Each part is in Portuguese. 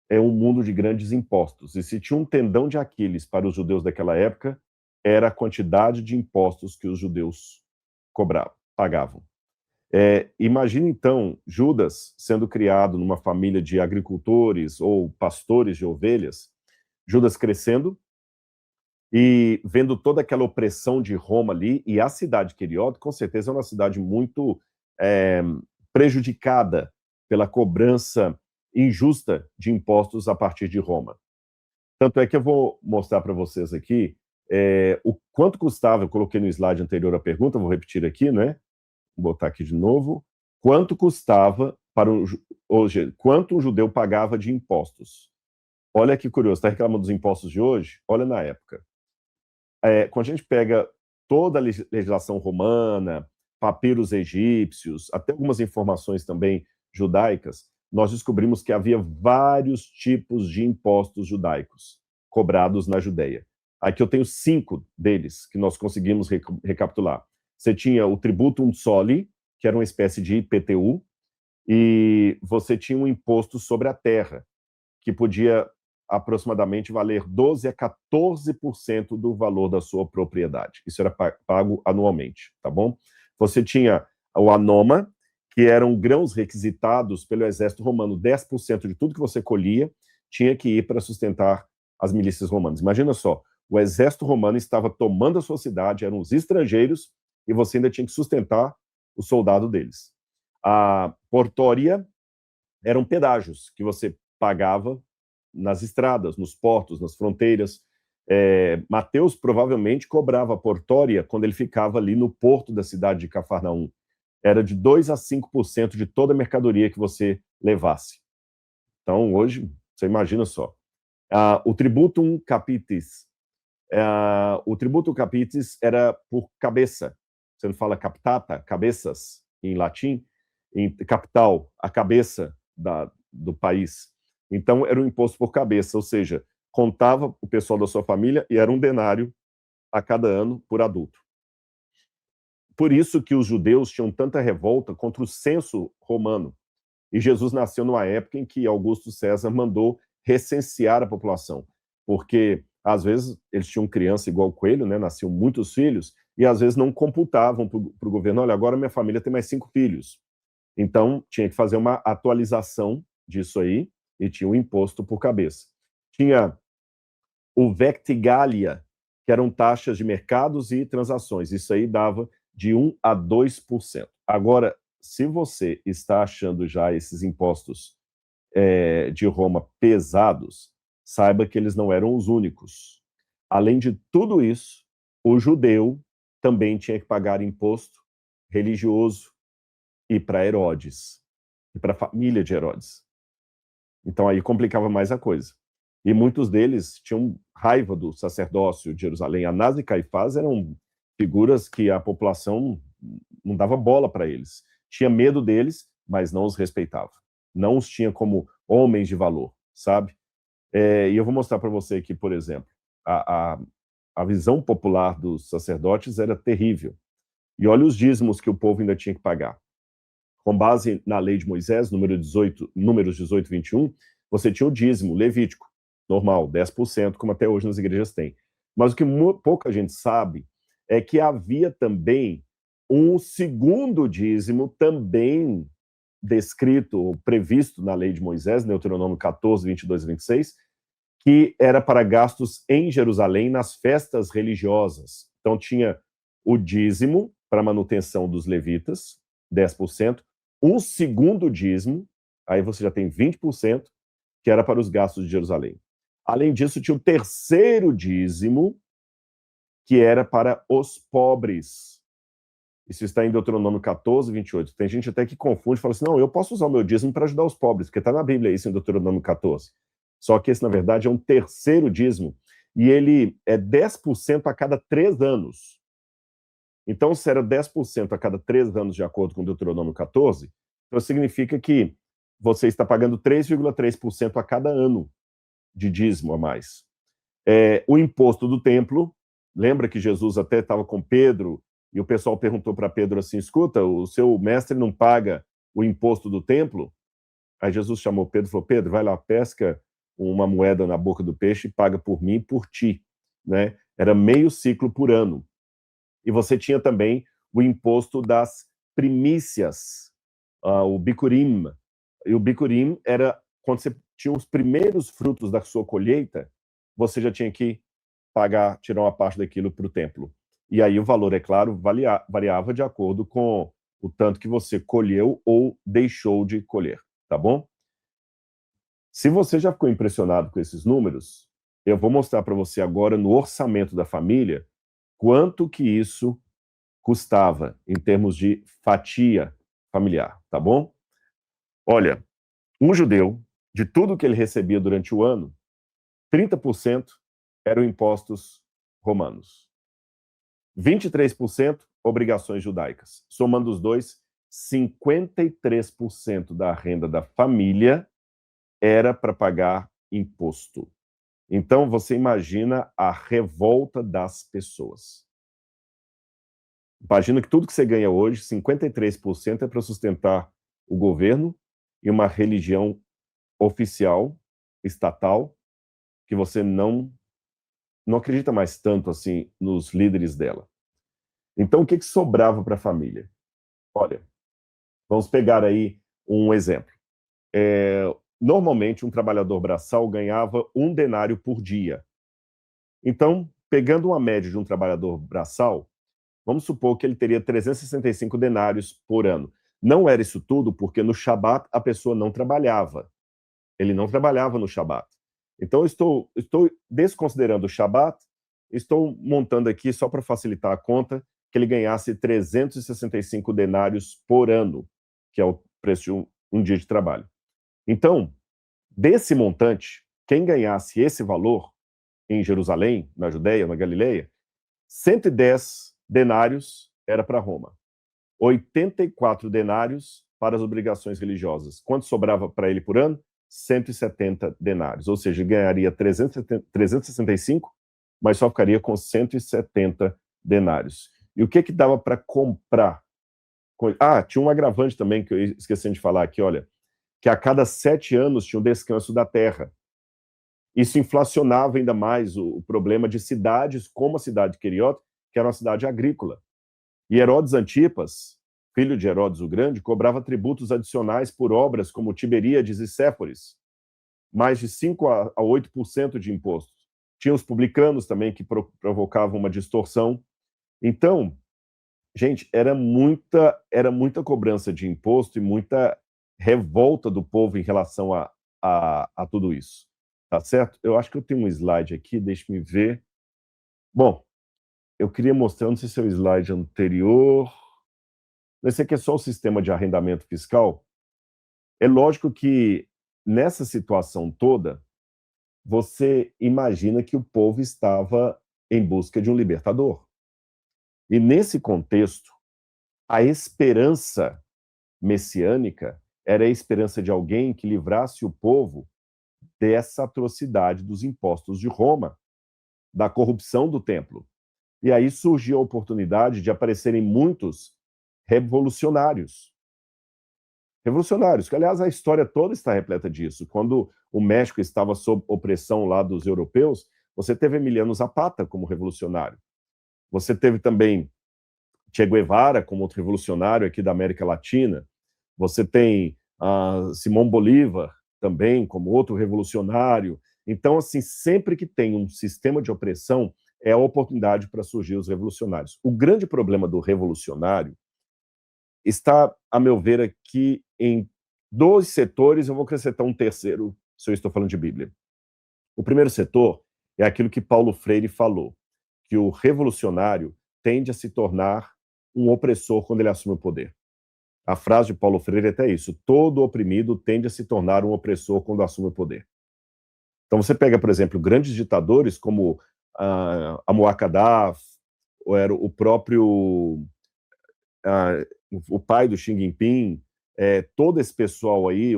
é um mundo de grandes impostos. E se tinha um tendão de Aquiles para os judeus daquela época, era a quantidade de impostos que os judeus pagavam. Imagina, então, Judas sendo criado numa família de agricultores ou pastores de ovelhas, Judas crescendo e vendo toda aquela opressão de Roma ali, e a cidade de Queriot, com certeza, é uma cidade muito prejudicada pela cobrança injusta de impostos a partir de Roma. Tanto é que eu vou mostrar para vocês aqui o quanto custava, eu coloquei no slide anterior a pergunta, vou repetir aqui, né? Vou botar aqui de novo. Quanto custava hoje, quanto um judeu pagava de impostos? Olha que curioso, está reclamando dos impostos de hoje? Olha na época. Quando a gente pega toda a legislação romana, papiros egípcios, até algumas informações também judaicas, nós descobrimos que havia vários tipos de impostos judaicos cobrados na Judeia. Aqui eu tenho 5 deles que nós conseguimos recapitular. Você tinha o tributum soli, que era uma espécie de IPTU, e você tinha um imposto sobre a terra, que podia aproximadamente valer 12% a 14% do valor da sua propriedade. Isso era pago anualmente, tá bom? Você tinha o anoma, que eram grãos requisitados pelo exército romano. 10% de tudo que você colhia tinha que ir para sustentar as milícias romanas. Imagina só, o exército romano estava tomando a sua cidade, eram os estrangeiros, e você ainda tinha que sustentar o soldado deles. A portória eram pedágios que você pagava nas estradas, nos portos, nas fronteiras. Mateus provavelmente cobrava a portória quando ele ficava ali no porto da cidade de Cafarnaum. Era de 2% a 5% de toda a mercadoria que você levasse. Então, hoje, você imagina só. O tributum capitis. O tributum capitis era por cabeça. Você não fala captata, cabeças, em latim? Em capital, a cabeça do país. Então, era um imposto por cabeça, ou seja, contava o pessoal da sua família e era um denário a cada ano por adulto. Por isso que os judeus tinham tanta revolta contra o censo romano. E Jesus nasceu numa época em que Augusto César mandou recensear a população, porque às vezes eles tinham criança igual o coelho, né? Nasciam muitos filhos, e às vezes não computavam para o governo, olha, agora minha família tem mais 5 filhos. Então, tinha que fazer uma atualização disso aí, e tinha o imposto por cabeça. Tinha o vectigalia, que eram taxas de mercados e transações. Isso aí dava de 1% a 2%. Agora, se você está achando já esses impostos de Roma pesados, saiba que eles não eram os únicos. Além de tudo isso, o judeu também tinha que pagar imposto religioso e para Herodes, e para a família de Herodes. Então aí complicava mais a coisa. E muitos deles tinham raiva do sacerdócio de Jerusalém. Anás e Caifás eram figuras que a população não dava bola para eles. Tinha medo deles, mas não os respeitava. Não os tinha como homens de valor, sabe? E eu vou mostrar para você aqui, por exemplo, a visão popular dos sacerdotes era terrível. E olha os dízimos que o povo ainda tinha que pagar. Com base na lei de Moisés, números 18 e 21, você tinha o dízimo levítico, normal, 10%, como até hoje nas igrejas tem. Mas o que pouca gente sabe é que havia também um segundo dízimo, também descrito ou previsto na lei de Moisés, Deuteronômio 14, 22 e 26, que era para gastos em Jerusalém nas festas religiosas. Então tinha o dízimo para manutenção dos levitas, 10%, um segundo dízimo, aí você já tem 20%, que era para os gastos de Jerusalém. Além disso, tinha o terceiro dízimo, que era para os pobres. Isso está em Deuteronômio 14, 28. Tem gente até que confunde e fala assim, não, eu posso usar o meu dízimo para ajudar os pobres, porque está na Bíblia isso em Deuteronômio 14. Só que esse, na verdade, é um terceiro dízimo, e ele é 10% a cada 3 anos. Então, se era 10% a cada 3 anos, de acordo com Deuteronômio 14, então significa que você está pagando 3,3% a cada ano de dízimo a mais. O imposto do templo, lembra que Jesus até estava com Pedro, e o pessoal perguntou para Pedro assim, escuta, o seu mestre não paga o imposto do templo? Aí Jesus chamou Pedro e falou, Pedro, vai lá, pesca uma moeda na boca do peixe e paga por mim e por ti, né? Era meio ciclo por ano. E você tinha também o imposto das primícias, o bicurim. E o bicurim era quando você tinha os primeiros frutos da sua colheita, você já tinha que pagar, tirar uma parte daquilo para o templo. E aí o valor, é claro, variava de acordo com o tanto que você colheu ou deixou de colher, tá bom? Se você já ficou impressionado com esses números, eu vou mostrar para você agora no orçamento da família quanto que isso custava em termos de fatia familiar, tá bom? Olha, um judeu, de tudo que ele recebia durante o ano, 30% eram impostos romanos. 23% obrigações judaicas. Somando os dois, 53% da renda da família era para pagar imposto. Então, você imagina a revolta das pessoas. Imagina que tudo que você ganha hoje, 53% é para sustentar o governo e uma religião oficial, estatal, que você não acredita mais tanto assim nos líderes dela. Então, o que sobrava para a família? Olha, vamos pegar aí um exemplo. Normalmente, um trabalhador braçal ganhava 1 denário por dia. Então, pegando uma média de um trabalhador braçal, vamos supor que ele teria 365 denários por ano. Não era isso tudo, porque no Shabat a pessoa não trabalhava. Ele não trabalhava no Shabat. Então, estou desconsiderando o Shabat, estou montando aqui, só para facilitar a conta, que ele ganhasse 365 denários por ano, que é o preço de um dia de trabalho. Então, desse montante, quem ganhasse esse valor em Jerusalém, na Judéia, na Galileia, 110 denários era para Roma, 84 denários para as obrigações religiosas. Quanto sobrava para ele por ano? 170 denários, ou seja, ganharia 365, mas só ficaria com 170 denários. E o que dava para comprar? Tinha um agravante também que eu esqueci de falar aqui, olha, que a cada 7 anos tinha um descanso da terra. Isso inflacionava ainda mais o problema de cidades como a cidade de Queriot, que era uma cidade agrícola. E Herodes Antipas, filho de Herodes o Grande, cobrava tributos adicionais por obras como Tiberíades e Séforis, mais de 5 a 8% de impostos. Tinha os publicanos também, que provocavam uma distorção. Então, gente, era muita cobrança de imposto e muita revolta do povo em relação a tudo isso. Tá certo? Eu acho que eu tenho um slide aqui, deixe-me ver. Bom, eu queria mostrar, não sei se é o slide anterior. Esse aqui é só o sistema de arrendamento fiscal. É lógico que, nessa situação toda, você imagina que o povo estava em busca de um libertador. E, nesse contexto, a esperança messiânica era a esperança de alguém que livrasse o povo dessa atrocidade dos impostos de Roma, da corrupção do templo. E aí surgiu a oportunidade de aparecerem muitos revolucionários. Revolucionários, que, aliás, a história toda está repleta disso. Quando o México estava sob opressão lá dos europeus, você teve Emiliano Zapata como revolucionário. Você teve também Che Guevara como outro revolucionário aqui da América Latina. Você tem Simão Bolívar também como outro revolucionário. Então, assim, sempre que tem um sistema de opressão, é a oportunidade para surgir os revolucionários. O grande problema do revolucionário está, a meu ver, aqui em 2 setores. Eu vou acrescentar um terceiro, se eu estou falando de Bíblia. O primeiro setor é aquilo que Paulo Freire falou, que o revolucionário tende a se tornar um opressor quando ele assume o poder. A frase de Paulo Freire é até isso: todo oprimido tende a se tornar um opressor quando assume o poder. Então você pega, por exemplo, grandes ditadores como Muammar Gaddafi, ou era o próprio o pai do Xi Jinping, todo esse pessoal aí,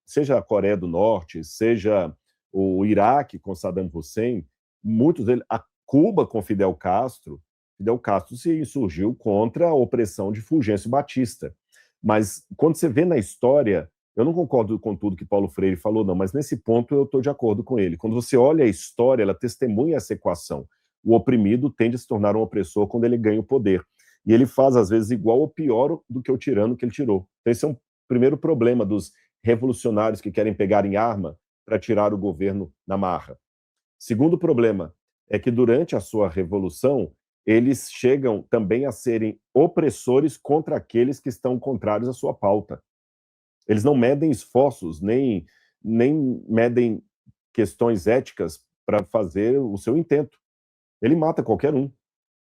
seja a Coreia do Norte, seja o Iraque com Saddam Hussein, muitos deles, a Cuba com Fidel Castro se insurgiu contra a opressão de Fulgêncio Batista. Mas quando você vê na história Eu não concordo com tudo que Paulo Freire falou, não, mas nesse ponto eu estou de acordo com ele. Quando você olha a história, ela testemunha essa equação. O oprimido tende a se tornar um opressor quando ele ganha o poder. E ele faz, às vezes, igual ou pior do que o tirano que ele tirou. Então, esse é um primeiro problema dos revolucionários que querem pegar em arma para tirar o governo na marra. Segundo problema é que, durante a sua revolução, eles chegam também a serem opressores contra aqueles que estão contrários à sua pauta. Eles não medem esforços, nem medem questões éticas para fazer o seu intento. Ele mata qualquer um.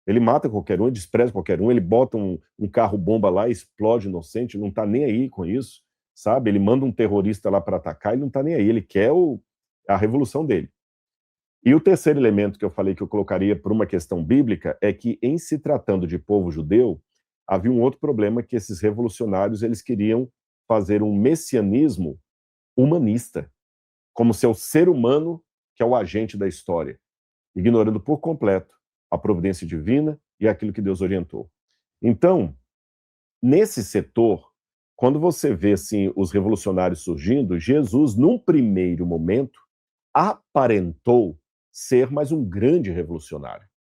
Ele mata qualquer um, ele despreza qualquer um, ele bota um carro-bomba lá, explode inocente, não está nem aí com isso, sabe? Ele manda um terrorista lá para atacar, ele não está nem aí, ele quer a revolução dele. E o terceiro elemento que eu falei que eu colocaria por uma questão bíblica é que, em se tratando de povo judeu, havia um outro problema, que esses revolucionários eles queriam fazer um messianismo humanista, como se é o ser humano que é o agente da história, ignorando por completo a providência divina e aquilo que Deus orientou. Então, nesse setor, quando você vê assim, os revolucionários surgindo, Jesus, num primeiro momento, aparentou ser mais um grande revolucionário.